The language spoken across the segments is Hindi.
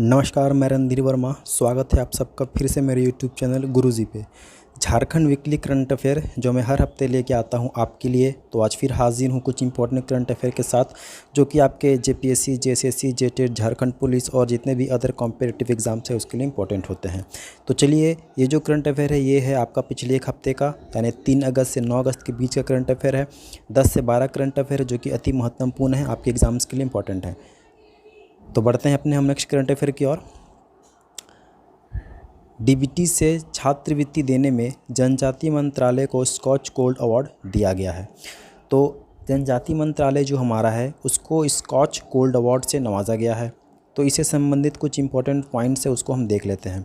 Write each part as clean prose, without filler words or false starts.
नमस्कार, मैं रणधीर वर्मा। स्वागत है आप सबका फिर से मेरे यूट्यूब चैनल गुरुजी पे। झारखंड वीकली करंट अफेयर जो मैं हर हफ्ते लेके आता हूं आपके लिए। तो आज फिर हाजिर हूं कुछ इंपॉर्टेंट करंट अफेयर के साथ जो कि आपके JPSC, JSSC, JTET, Jharkhand police और जितने भी अदर कॉम्पिटिटिव एग्जाम्स है उसके लिए इंपॉर्टेंट होते हैं। तो चलिए, ये जो करंट अफेयर है ये है आपका पिछले एक हफ्ते का, यानी 3 अगस्त से 9 अगस्त के बीच का करंट अफेयर है। 10 से 12 करंट अफेयर है जो कि अति महत्वपूर्ण है, आपके एग्जाम्स के लिए इंपॉर्टेंट है। तो बढ़ते हैं अपने हम नेक्स्ट करंट अफेयर की ओर। डीबीटी से छात्रवृत्ति देने में जनजातीय मंत्रालय को स्कॉच गोल्ड अवार्ड दिया गया है। तो जनजातीय मंत्रालय जो हमारा है उसको स्कॉच गोल्ड अवार्ड से नवाजा गया है। तो इससे संबंधित कुछ इंपॉर्टेंट पॉइंट्स है उसको हम देख लेते हैं।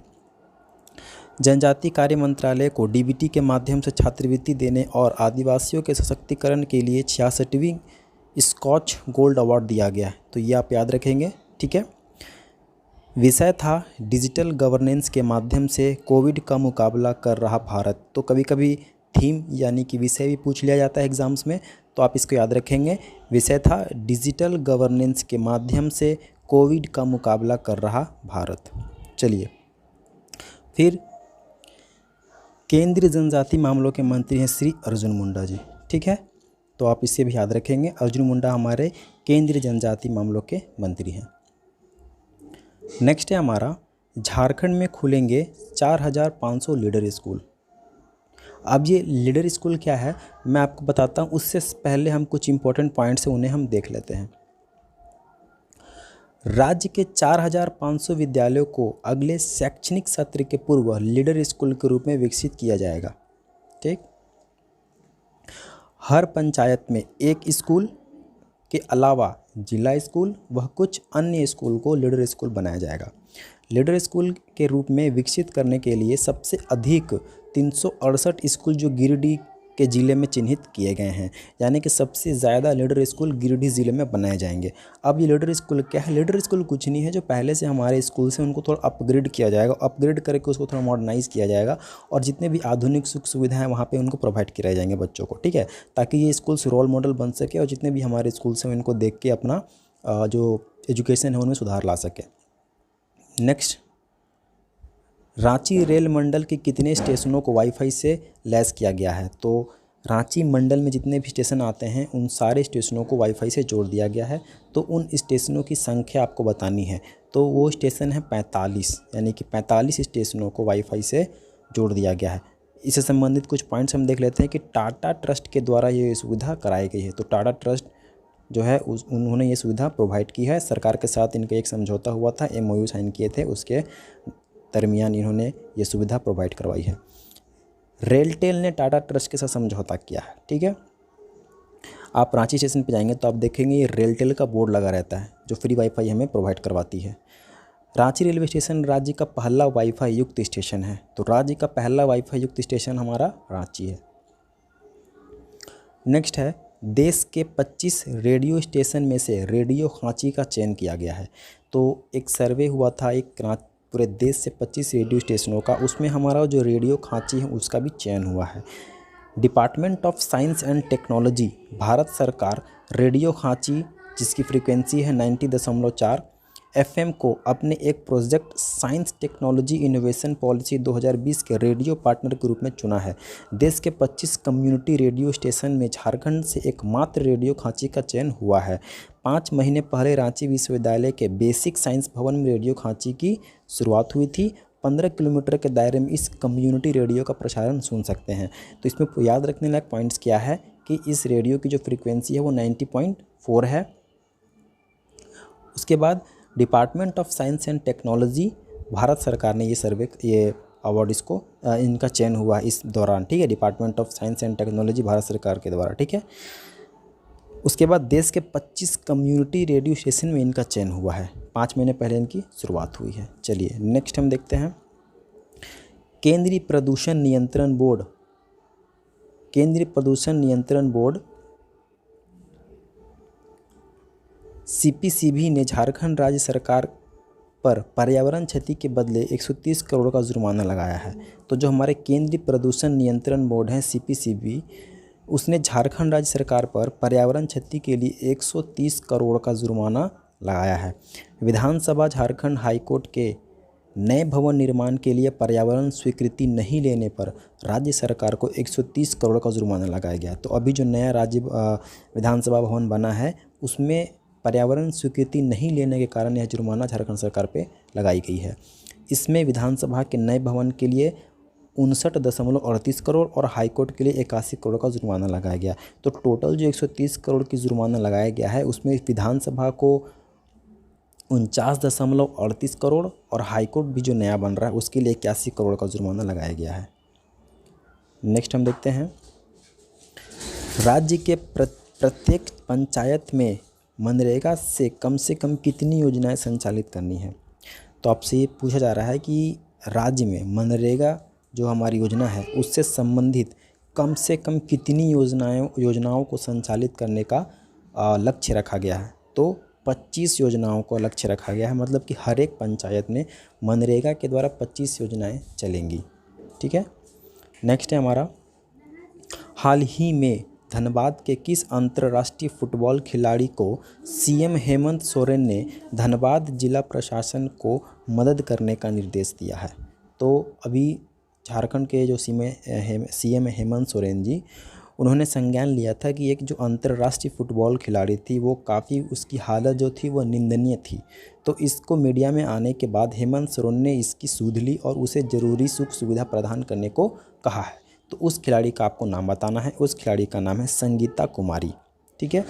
जनजातीय कार्य मंत्रालय को डीबीटी के माध्यम से छात्रवृत्ति देने और आदिवासियों के सशक्तिकरण के लिए 66वीं स्कॉच गोल्ड अवार्ड दिया गया है। तो ये आप याद रखेंगे, ठीक है। विषय था डिजिटल गवर्नेंस के माध्यम से कोविड का मुकाबला कर रहा भारत। तो कभी कभी थीम यानी कि विषय भी पूछ लिया जाता है एग्जाम्स में, तो आप इसको याद रखेंगे। विषय था डिजिटल गवर्नेंस के माध्यम से कोविड का मुकाबला कर रहा भारत। चलिए, फिर केंद्रीय जनजातीय मामलों के मंत्री हैं श्री अर्जुन मुंडा जी, ठीक है। तो आप इसे भी याद रखेंगे, अर्जुन मुंडा हमारे केंद्रीय जनजातीय मामलों के मंत्री हैं। नेक्स्ट है हमारा, झारखंड में खुलेंगे 4500 लीडर स्कूल। अब ये लीडर स्कूल क्या है मैं आपको बताता हूँ, उससे पहले हम कुछ इंपॉर्टेंट पॉइंट्स हैं उन्हें हम देख लेते हैं। राज्य के 4500 विद्यालयों को अगले शैक्षणिक सत्र के पूर्व लीडर स्कूल के रूप में विकसित किया जाएगा, ठीक। हर पंचायत में एक स्कूल के अलावा जिला स्कूल व कुछ अन्य स्कूल को लीडर स्कूल बनाया जाएगा। लीडर स्कूल के रूप में विकसित करने के लिए सबसे अधिक 368 स्कूल जो गिरिडीह के ज़िले में चिन्हित किए गए हैं, यानी कि सबसे ज़्यादा लीडर स्कूल गिरिडीह ज़िले में बनाए जाएंगे। अब ये लीडर स्कूल क्या है? लीडर स्कूल कुछ नहीं है, जो पहले से हमारे स्कूल से उनको थोड़ा अपग्रेड किया जाएगा, अपग्रेड करके उसको थोड़ा मॉडर्नाइज़ किया जाएगा और जितने भी आधुनिक सुख सुविधाएं वहाँ पे उनको प्रोवाइड कराए जाएंगे बच्चों को, ठीक है, ताकि ये स्कूल्स रोल मॉडल बन सके और जितने भी हमारे स्कूल्स हैं उनको देख के अपना जो एजुकेशन है उनमें सुधार ला सके। नेक्स्ट, रांची रेल मंडल के कितने स्टेशनों को वाईफाई से लैस किया गया है? तो रांची मंडल में जितने भी स्टेशन आते हैं उन सारे स्टेशनों को वाईफाई से जोड़ दिया गया है। तो उन स्टेशनों की संख्या आपको बतानी है, तो वो स्टेशन है 45, यानी कि 45 स्टेशनों को वाईफाई से जोड़ दिया गया है। इससे संबंधित कुछ पॉइंट्स हम देख लेते हैं कि टाटा ट्रस्ट के द्वारा ये सुविधा कराई गई है। तो टाटा ट्रस्ट जो है उन्होंने ये सुविधा प्रोवाइड की है। सरकार के साथ इनका एक समझौता हुआ था, MOU साइन किए थे, उसके दरमियान इन्होंने ये सुविधा प्रोवाइड करवाई है। रेलटेल ने टाटा ट्रस्ट के साथ समझौता किया है, ठीक है। आप रांची स्टेशन पे जाएंगे तो आप देखेंगे ये रेलटेल का बोर्ड लगा रहता है जो फ्री वाईफाई हमें प्रोवाइड करवाती है। रांची रेलवे स्टेशन राज्य का पहला वाईफाई युक्त स्टेशन है। तो राज्य का पहला वाईफाई युक्त स्टेशन हमारा रांची है। नेक्स्ट है, देश के 25 रेडियो स्टेशन में से रेडियो खांची का चयन किया गया है। तो एक सर्वे हुआ था एक पूरे देश से 25 रेडियो स्टेशनों का, उसमें हमारा जो रेडियो खांची है उसका भी चयन हुआ है। Department of science and technology, Bharat सरकार रेडियो खांची जिसकी फ्रीक्वेंसी है 90.4 FM को अपने एक project science technology innovation policy 2020 के रेडियो पार्टनर के रूप में चुना है। देश के 25 कम्युनिटी रेडियो स्टेशन में झारखंड से एकमात्र रेडियो खांची का चयन हुआ है। 5 महीने पहले रांची विश्वविद्यालय के बेसिक साइंस भवन में रेडियो खांची की शुरुआत हुई थी। 15 किलोमीटर के दायरे में इस कम्युनिटी रेडियो का प्रसारण सुन सकते हैं। तो इसमें याद रखने लायक पॉइंट्स क्या है कि इस रेडियो की जो फ्रीक्वेंसी है वो 90.4 है। उसके बाद department of science and technology, Bharat सरकार ने ये अवार्ड इसको इनका चयन हुआ इस दौरान, ठीक है। Department of science and technology Bharat सरकार के द्वारा, ठीक है। उसके बाद देश के 25 कम्युनिटी रेडियो स्टेशन में इनका चयन हुआ है। 5 महीने पहले इनकी शुरुआत हुई है। चलिए नेक्स्ट हम देखते हैं, केंद्रीय प्रदूषण नियंत्रण बोर्ड CPCB ने झारखंड राज्य सरकार पर पर्यावरण क्षति के बदले 130 करोड़ का जुर्माना लगाया है। तो जो हमारे केंद्रीय प्रदूषण नियंत्रण बोर्ड है CPCB, उसने झारखंड राज्य सरकार पर पर्यावरण क्षति के लिए 130 करोड़ का जुर्माना लगाया है। विधानसभा झारखंड हाईकोर्ट के नए भवन निर्माण के लिए पर्यावरण स्वीकृति नहीं लेने पर राज्य सरकार को 130 करोड़ का जुर्माना लगाया गया। तो अभी जो नया राज्य विधानसभा भवन बना है उसमें पर्यावरण स्वीकृति नहीं लेने के कारण यह जुर्माना झारखंड सरकार पे लगाई गई है। इसमें विधानसभा के नए भवन के लिए 59.38 करोड़ और हाईकोर्ट के लिए 81 करोड़ का जुर्माना लगाया गया। तो टोटल जो 130 करोड़ की जुर्माना लगाया गया है उसमें विधानसभा को 49.38 करोड़ और हाईकोर्ट भी जो नया बन रहा है उसके लिए 81 करोड़ का जुर्माना लगाया गया है। नेक्स्ट हम देखते हैं, राज्य के प्रत्येक पंचायत में मनरेगा से कम कितनी योजनाएं संचालित करनी है। तो आपसे ये पूछा जा रहा है कि राज्य में मनरेगा जो हमारी योजना है उससे संबंधित कम से कम कितनी योजनाओं को संचालित करने का लक्ष्य रखा गया है। तो 25 योजनाओं को लक्ष्य रखा गया है, मतलब कि हर एक पंचायत में मनरेगा के द्वारा 25 योजनाएं चलेंगी। ठीक है। नेक्स्ट है हमारा, हाल ही में धनबाद के किस अंतर्राष्ट्रीय फुटबॉल खिलाड़ी को सीएम हेमंत सोरेन ने धनबाद जिला प्रशासन को मदद करने का निर्देश दिया है। तो अभी झारखंड के जो सीएम हेमंत सोरेन जी, उन्होंने संज्ञान लिया था कि एक जो अंतर्राष्ट्रीय फुटबॉल खिलाड़ी थी वो काफ़ी, उसकी हालत जो थी वो निंदनीय थी। तो इसको मीडिया में आने के बाद हेमंत सोरेन ने इसकी सुध ली और उसे ज़रूरी सुख सुविधा प्रदान करने को कहा है। तो उस खिलाड़ी का आपको नाम बताना है। उस खिलाड़ी का नाम है संगीता कुमारी। ठीक है।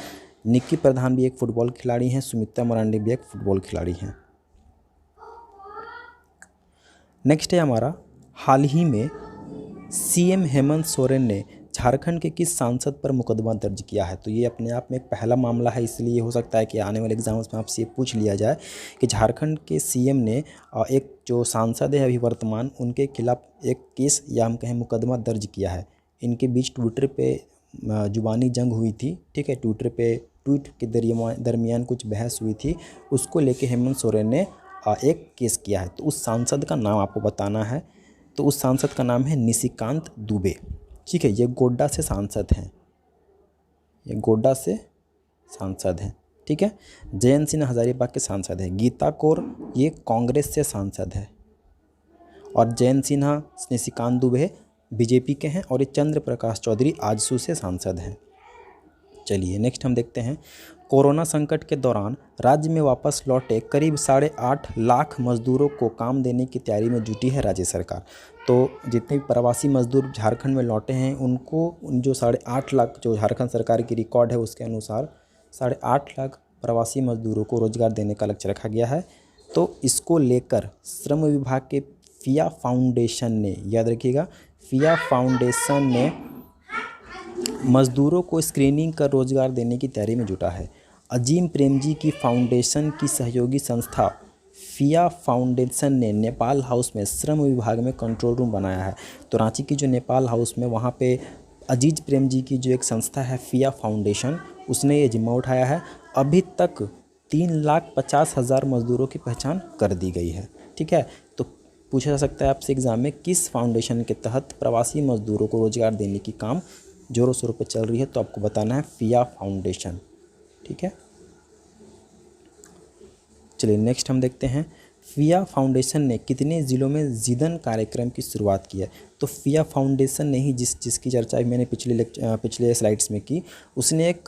निक्की प्रधान भी एक फुटबॉल खिलाड़ी हैं, सुमित्रा मरांडी भी एक फुटबॉल खिलाड़ी हैं। नेक्स्ट है हमारा, हाल ही में सीएम हेमंत सोरेन ने झारखंड के किस सांसद पर मुकदमा दर्ज किया है। तो ये अपने आप में एक पहला मामला है, इसलिए हो सकता है कि आने वाले एग्जाम्स में आपसे ये पूछ लिया जाए कि झारखंड के सीएम ने एक जो सांसद है अभी वर्तमान, उनके खिलाफ एक केस या हम कहें मुकदमा दर्ज किया है। इनके बीच ट्विटर पे जुबानी जंग हुई थी। ठीक है। ट्विटर पे ट्वीट के दरमियान कुछ बहस हुई थी, उसको लेके हेमंत सोरेन ने एक केस किया है। तो उस सांसद का नाम आपको बताना है। तो उस सांसद का नाम है निशिकांत दुबे। ठीक है। ये गोड्डा से सांसद हैं, ये गोड्डा से सांसद हैं। ठीक है। जयंत सिन्हा हजारीबाग के सांसद हैं। गीता कौर ये कांग्रेस से सांसद है और जयंत सिन्हा, निशिकांत दुबे बीजेपी के हैं और ये चंद्र प्रकाश चौधरी आजसू से सांसद हैं। चलिए नेक्स्ट हम देखते हैं, कोरोना संकट के दौरान राज्य में वापस लौटे करीब 8.5 लाख मजदूरों को काम देने की तैयारी में जुटी है राज्य सरकार। तो जितने भी प्रवासी मजदूर झारखंड में लौटे हैं उनको, उन जो 8.5 लाख जो झारखंड सरकार की रिकॉर्ड है उसके अनुसार 8.5 लाख प्रवासी मजदूरों को रोजगार देने का लक्ष्य रखा गया है। तो इसको लेकर श्रम विभाग के फिया फाउंडेशन ने, याद रखिएगा, फिया फाउंडेशन ने मजदूरों को स्क्रीनिंग कर रोजगार देने की तैयारी में जुटा है। अजीम प्रेमजी की फाउंडेशन की सहयोगी संस्था फिया फाउंडेशन ने नेपाल हाउस में श्रम विभाग में कंट्रोल रूम बनाया है। तो रांची की जो नेपाल हाउस में, वहाँ पे अजीज प्रेम जी की जो एक संस्था है फिया फाउंडेशन, उसने ये जिम्मा उठाया है। अभी तक 3,50,000 मजदूरों की पहचान कर दी गई है। ठीक है। तो पूछा जा सकता है आपसे एग्जाम में, किस फाउंडेशन के तहत प्रवासी मजदूरों को रोजगार देने की काम जोरों शोरों पर चल रही है। तो आपको बताना है फिया फाउंडेशन। ठीक है। चलिए नेक्स्ट हम देखते हैं, फिया फाउंडेशन ने कितने ज़िलों में जीदन कार्यक्रम की शुरुआत की है। तो फिया फाउंडेशन ने ही जिसकी चर्चा मैंने पिछले स्लाइड्स में की, उसने एक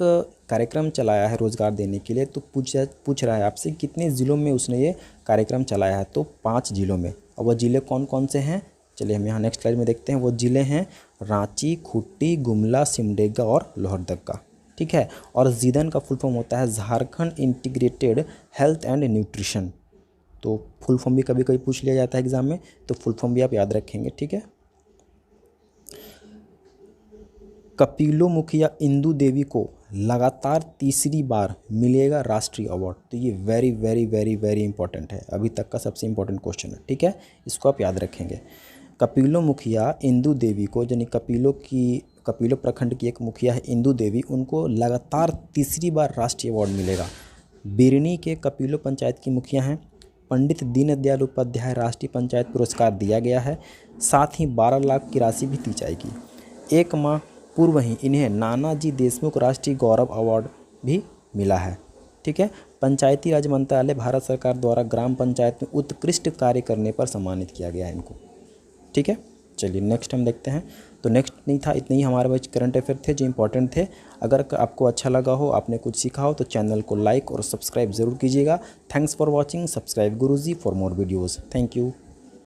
कार्यक्रम चलाया है रोज़गार देने के लिए। तो पूछ रहा है आपसे कितने ज़िलों में उसने ये कार्यक्रम चलाया है। तो 5 ज़िलों में। और वह ज़िले कौन कौन से हैं, चलिए हम यहाँ नेक्स्ट स्लाइड में देखते हैं। वो ज़िले हैं रांची, खूंटी, गुमला, सिमडेगा और लोहरदगा। ठीक है। और जीदन का फुल फॉर्म होता है Jharkhand integrated health and nutrition. तो फुल फॉर्म भी कभी कभी पूछ लिया जाता है एग्जाम में, तो फुल फॉर्म भी आप याद रखेंगे। ठीक है। कपिलो मुखिया इंदू देवी को लगातार तीसरी बार मिलेगा राष्ट्रीय अवार्ड। तो ये very very very very important है, अभी तक का सबसे इंपॉर्टेंट क्वेश्चन है। ठीक है। इसको आप याद रखेंगे। कपिलो मुखिया इंदू देवी को, यानी कपिलो प्रखंड की एक मुखिया है इंदू देवी, उनको लगातार तीसरी बार राष्ट्रीय अवार्ड मिलेगा। बिरनी के कपिलो पंचायत की मुखिया हैं। पंडित दीनदयाल उपाध्याय राष्ट्रीय पंचायत पुरस्कार दिया गया है। साथ ही 12 लाख की राशि भी दी जाएगी। 1 माह पूर्व ही इन्हें नानाजी देशमुख राष्ट्रीय गौरव अवार्ड भी मिला है। ठीक। ठीक है। पंचायती राज मंत्रालय भारत सरकार द्वारा ग्राम पंचायत में उत्कृष्ट कार्य करने पर सम्मानित किया गया है इनको, ठीक है। चलिए नेक्स्ट हम देखते हैं। तो नेक्स्ट नहीं था, इतने ही हमारे पास करंट अफेयर थे जो इंपॉर्टेंट थे। अगर आपको अच्छा लगा हो, आपने कुछ सीखा हो, तो चैनल को लाइक और सब्सक्राइब ज़रूर कीजिएगा। Thanks for watching, subscribe Guruji for more videos. Thank you.